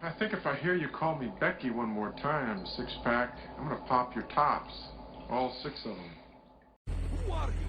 I think if I hear you call me Becky one more time, six-pack, I'm gonna pop your tops. All six of them. Who are you?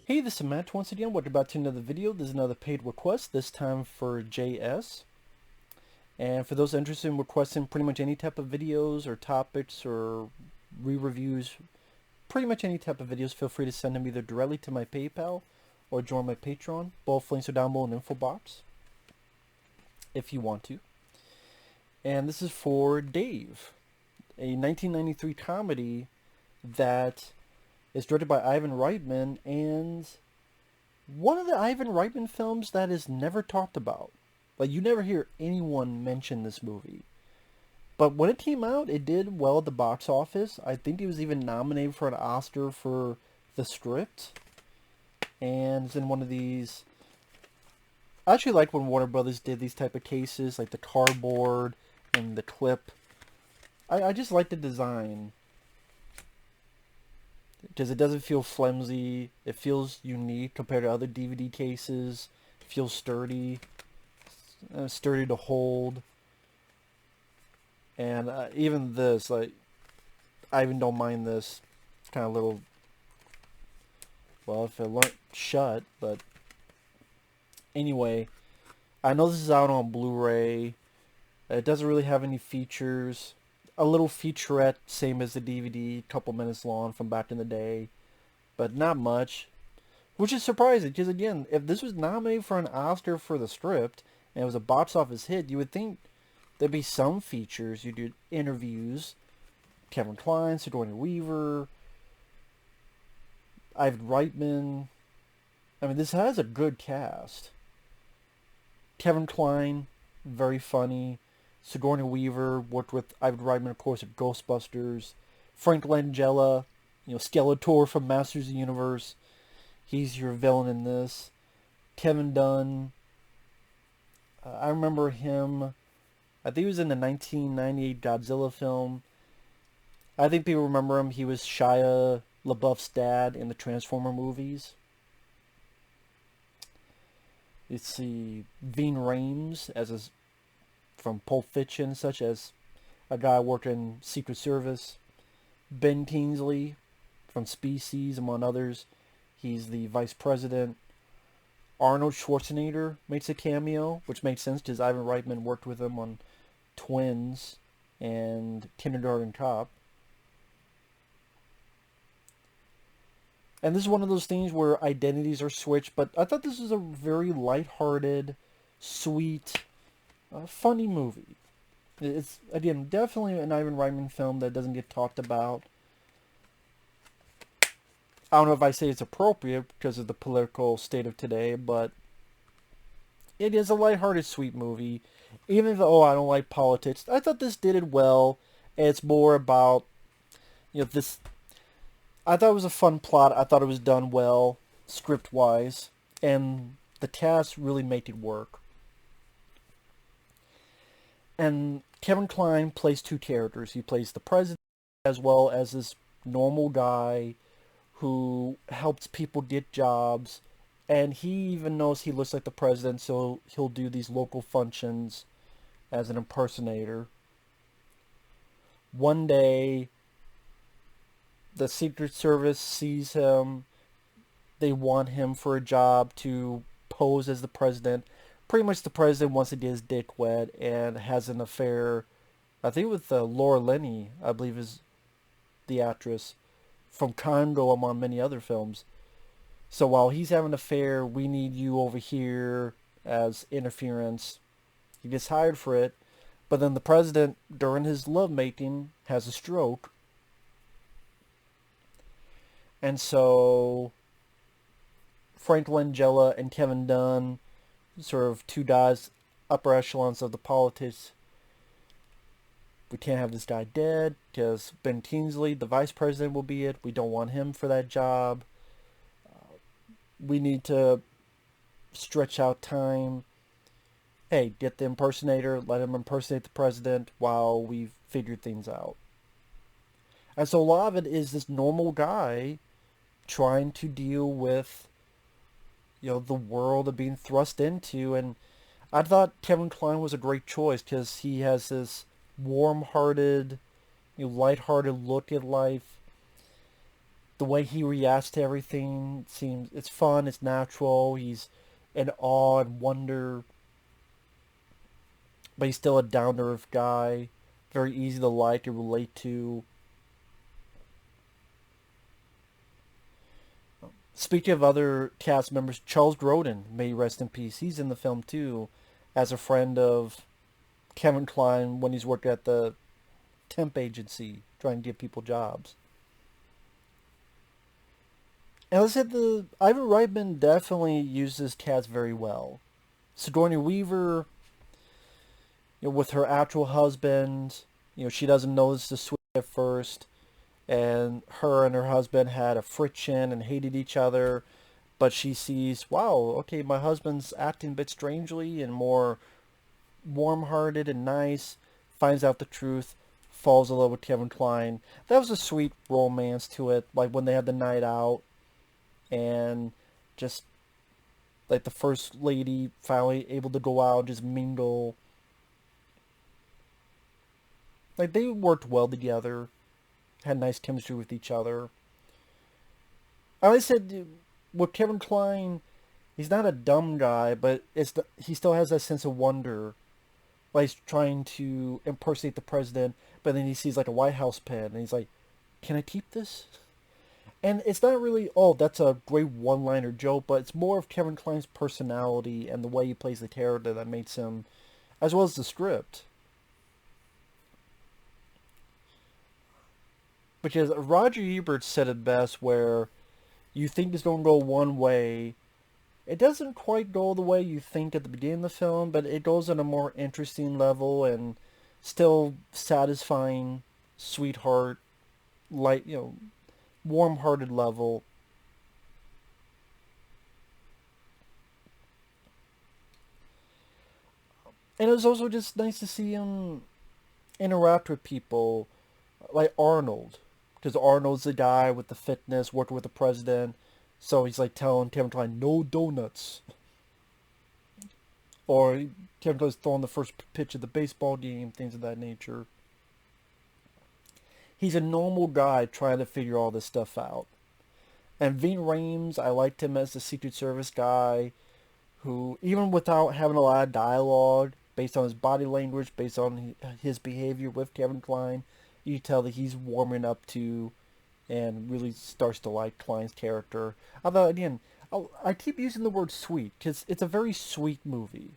Hey, this is Matt once again. Welcome back to another video. This is another paid request, this time for JS. And for those interested in requesting pretty much any type of videos or topics or re-reviews, pretty much any type of videos, feel free to send them either directly to my PayPal or join my Patreon. Both links are down below in the info box if you want to. And this is for Dave, a 1993 comedy that is directed by Ivan Reitman, and one of the Ivan Reitman films that is never talked about. Like, you never hear anyone mention this movie. But when it came out, it did well at the box office. I think it was even nominated for an Oscar for the script. And it's in one of these... I actually like when Warner Brothers did these type of cases, like the cardboard and the clip. I just like the design, because it doesn't feel flimsy. It feels unique compared to other DVD cases. It feels sturdy. Sturdy to hold. And even this, like, I even don't mind this. It's kind of little, well, if it weren't shut, but anyway, I know this is out on Blu-ray. It doesn't really have any features. A little featurette, same as the DVD, couple minutes long from back in the day, but not much, which is surprising, because again, if this was nominated for an Oscar for the script, and it was a box office hit, you would think there'd be some features. You do interviews, Kevin Kline, Sigourney Weaver, Ivan Reitman. I mean, this has a good cast. Kevin Kline, very funny. Sigourney Weaver worked with Ivan Reitman, of course, at Ghostbusters. Frank Langella, Skeletor from Masters of the Universe. He's your villain in this. Kevin Dunn. I remember him. I think he was in the 1998 Godzilla film. I think people remember him. He was Shia LaBeouf's dad in the Transformer movies. Let's see. Ving Rhames as from Pulp Fiction, such as a guy working in Secret Service. Ben Kingsley from Species, among others. He's the vice president. Arnold Schwarzenegger makes a cameo, which makes sense because Ivan Reitman worked with him on Twins and Kindergarten Cop. And this is one of those things where identities are switched, but I thought this was a very lighthearted, sweet, funny movie. It's, again, definitely an Ivan Reitman film that doesn't get talked about. I don't know if I say it's appropriate because of the political state of today, but it is a lighthearted, sweet movie. Even though I don't like politics, I thought this did it well. It's more about, this... I thought it was a fun plot. I thought it was done well, script-wise. And the cast really made it work. And Kevin Kline plays two characters. He plays the president as well as this normal guy who helps people get jobs, and he even knows he looks like the president, so he'll do these local functions as an impersonator. One day, the Secret Service sees him. They want him for a job to pose as the president. Pretty much the president wants to get his dick wet and has an affair, I think with Laura Linney, I believe is the actress, from Congo among many other films. So while he's having an affair, we need you over here as interference. He gets hired for it, but then the president, during his lovemaking, has a stroke. And so Frank Langella and Kevin Dunn, sort of two guys, upper echelons of the politics. We can't have this guy dead because Ben Kingsley, the vice president, will be it. We don't want him for that job. We need to stretch out time. Hey, get the impersonator, let him impersonate the president while we figure things out. And so a lot of it is this normal guy trying to deal with, the world of being thrust into. And I thought Kevin Kline was a great choice because he has this warm-hearted, light-hearted look at life. The way he reacts to everything it's fun, it's natural. He's in awe and wonder, but he's still a down-to-earth guy, very easy to like and relate to. Speaking of other cast members, Charles Grodin, may he rest in peace. He's in the film too, as a friend of Kevin Kline when he's worked at the temp agency trying to give people jobs. And let's say Ivan Reitman definitely uses cast very well. Sigourney Weaver, with her actual husband, she doesn't notice the switch at first, and her husband had a friction and hated each other, but she sees, wow, okay, my husband's acting a bit strangely and more warm-hearted and nice, finds out the truth, falls in love with Kevin Kline. That was a sweet romance to it, like when they had the night out, and just like the first lady finally able to go out and just mingle. Like they worked well together, had nice chemistry with each other. I said with Kevin Kline, he's not a dumb guy, but he still has that sense of wonder. Like he's trying to impersonate the president, but then he sees like a White House pen, and he's like, "Can I keep this?" And it's not really, oh, that's a great one-liner joke, but it's more of Kevin Kline's personality and the way he plays the character that makes him, as well as the script. Because Roger Ebert said it best, where you think it's going to go one way. It doesn't quite go the way you think at the beginning of the film, but it goes on a more interesting level and still satisfying, sweetheart, light, warm-hearted level. And it was also just nice to see him interact with people like Arnold, because Arnold's the guy with the fitness, working with the president, so he's like telling Kevin Kline, no donuts. Or Kevin Kline's throwing the first pitch of the baseball game, things of that nature. He's a normal guy trying to figure all this stuff out. And Ving Rhames, I liked him as the Secret Service guy who, even without having a lot of dialogue, based on his body language, based on his behavior with Kevin Kline, you can tell that he's warming up to and really starts to like Kline's character. Although, again, I keep using the word sweet because it's a very sweet movie.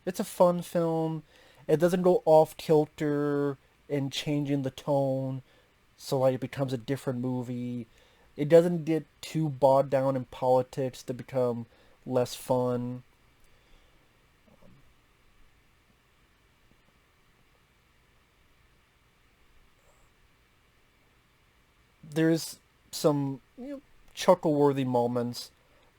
It's a fun film. It doesn't go off kilter and changing the tone so like it becomes a different movie. It doesn't get too bogged down in politics to become less fun. There's some chuckle-worthy moments,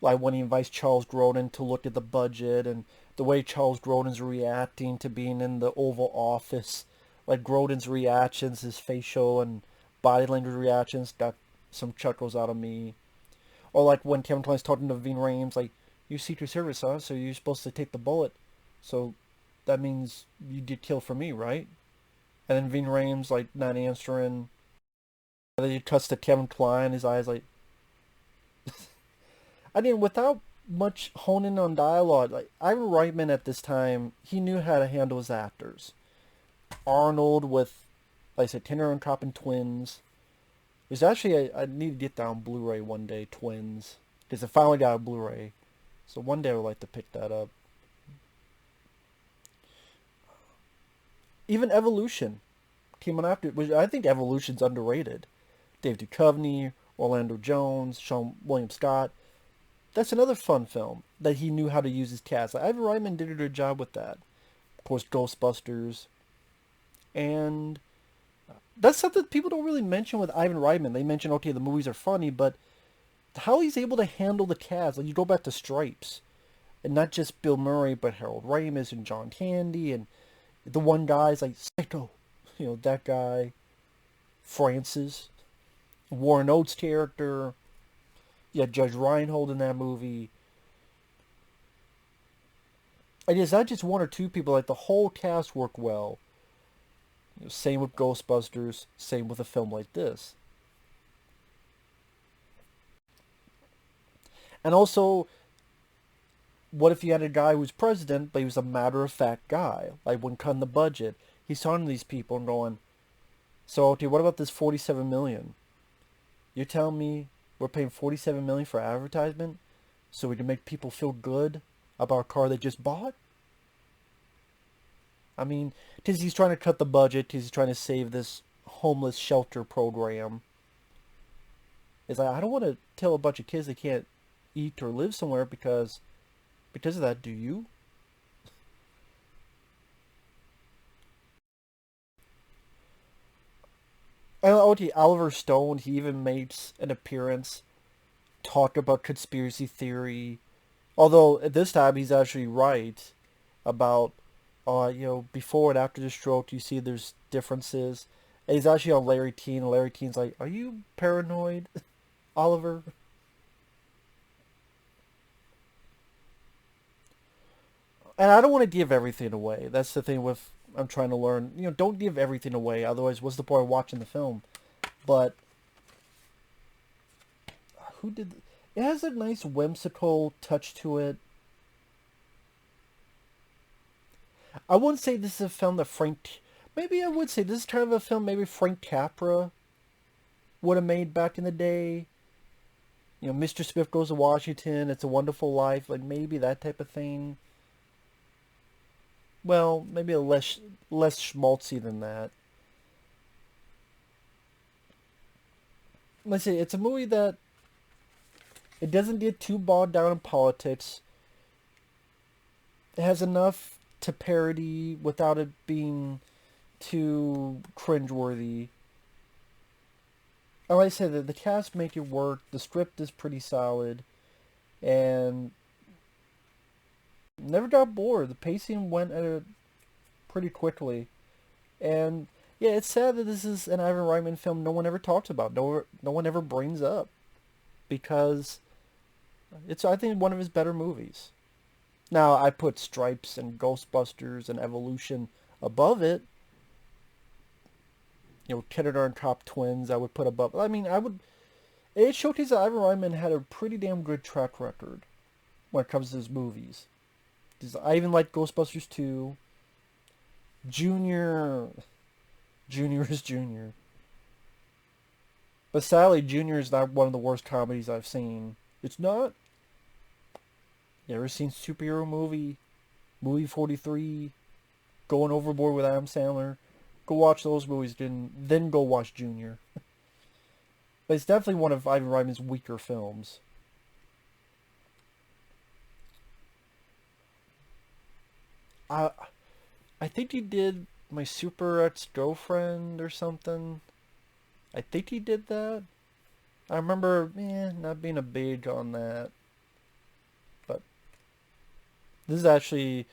like when he invites Charles Grodin to look at the budget and the way Charles Grodin's reacting to being in the Oval Office. Like Grodin's reactions, his facial and body language reactions got some chuckles out of me. Or like when Kevin Kline's talking to Ving Rhames, like, you Secret Service, huh? So you're supposed to take the bullet. So that means you did kill for me, right? And then Ving Rhames, like, not answering. And then he cuts to Kevin Kline, his eyes like... I mean, without much honing on dialogue, like, Ivan Reitman at this time, he knew how to handle his actors. Arnold with, like I said, Tenor and Cop and Twins. There's actually, I need to get that on Blu-ray one day, Twins. Because I finally got a Blu-ray. So one day I would like to pick that up. Even Evolution came on after, which I think Evolution's underrated. Dave Duchovny, Orlando Jones, Sean William Scott. That's another fun film that he knew how to use his cast. Like, Ivan Reitman did a good job with that. Of course, Ghostbusters. And that's something people don't really mention with Ivan Reitman. They mention, okay, the movies are funny, but how he's able to handle the cast. Like, you go back to Stripes. And not just Bill Murray, but Harold Ramis and John Candy. And the one guy's like, Psycho. You know, that guy. Francis. Warren Oates' character. You had Judge Reinhold in that movie. And it's not just one or two people. Like, the whole cast worked well. You know, same with Ghostbusters. Same with a film like this. And also, what if you had a guy who was president, but he was a matter-of-fact guy? Like, when cutting the budget, he's talking to these people and going, so, okay, what about this $47 million? You're telling me we're paying $47 million for advertisement so we can make people feel good about a car they just bought? I mean, because he's trying to cut the budget, because he's trying to save this homeless shelter program. It's like, I don't want to tell a bunch of kids they can't eat or live somewhere because of that, do you? And okay, Oliver Stone, he even makes an appearance, talk about conspiracy theory. Although, at this time, he's actually right about, you know, before and after the stroke, you see there's differences. And he's actually on Larry Teen, and Larry Teen's like, are you paranoid, Oliver? And I don't want to give everything away. That's the thing with, I'm trying to learn. You know, don't give everything away. Otherwise, what's the point of watching the film? But, it has a nice whimsical touch to it. I wouldn't say this is a film that maybe I would say this is kind of a film maybe Frank Capra would have made back in the day. You know, Mr. Smith Goes to Washington, It's a Wonderful Life, like maybe that type of thing. Well, maybe a less schmaltzy than that. Let's say it's a movie that it doesn't get too bogged down in politics. It has enough to parody without it being too cringeworthy. And like I said, the cast make it work. The script is pretty solid, and never got bored. The pacing went at it pretty quickly. And yeah, it's sad that this is an Ivan Reitman film no one ever talks about. No one ever brings up. Because it's, I think, one of his better movies. Now, I put Stripes and Ghostbusters and Evolution above it. You know, Tenor and Cop Twins I would put above. I mean, it showcases that Ivan Reitman had a pretty damn good track record when it comes to his movies. I even like Ghostbusters 2. Junior is Junior. But sadly, Junior is not one of the worst comedies I've seen. It's not. You ever seen Superhero Movie? Movie 43? Going Overboard with Adam Sandler? Go watch those movies, then go watch Junior. But it's definitely one of Ivan Reitman's weaker films. I think he did My Super Ex-Girlfriend or something. I think he did that. I remember, not being a big on that. But this is actually,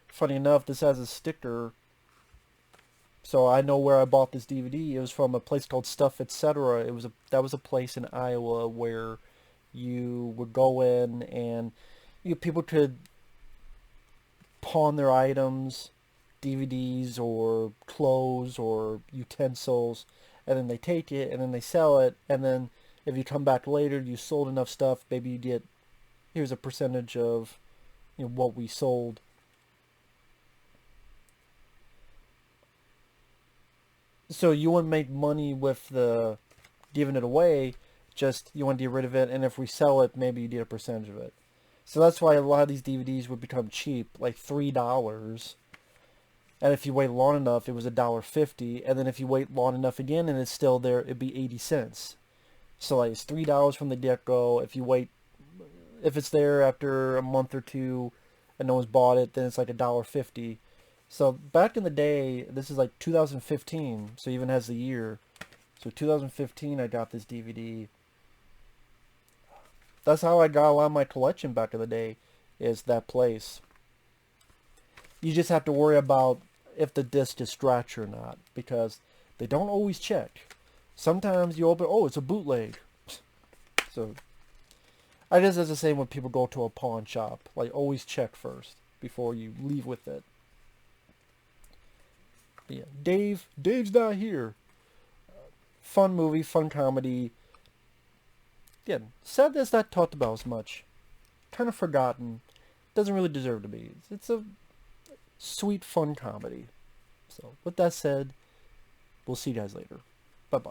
funny enough, this has a sticker So I know where I bought this DVD. It was from a place called Stuff Etc. That was a place in Iowa where you would go in and people could pawn their items, DVDs or clothes or utensils, and then they take it and then they sell it, and then if you come back later, you sold enough stuff, maybe you get, here's a percentage of what we sold. So you wouldn't make money with the giving it away, just you want to get rid of it, and if we sell it, maybe you get a percentage of it. So that's why a lot of these DVDs would become cheap, like $3. And if you wait long enough, it was $1.50. And then if you wait long enough again and it's still there, it'd be 80 cents. So like it's $3 from the get-go. If it's there after a month or two and no one's bought it, then it's like $1.50. So back in the day, this is like 2015, so it even has the year. So 2015, I got this DVD. That's how I got a lot of my collection back in the day, is that place. You just have to worry about if the disc is scratched or not, because they don't always check. Sometimes you open, oh, it's a bootleg. So I guess it's the same when people go to a pawn shop. Like, always check first before you leave with it. But yeah, Dave's not here. Fun movie, fun comedy. Again, sad that's not talked about as much. Kind of forgotten. Doesn't really deserve to be. It's a sweet, fun comedy. So, with that said, we'll see you guys later. Bye-bye.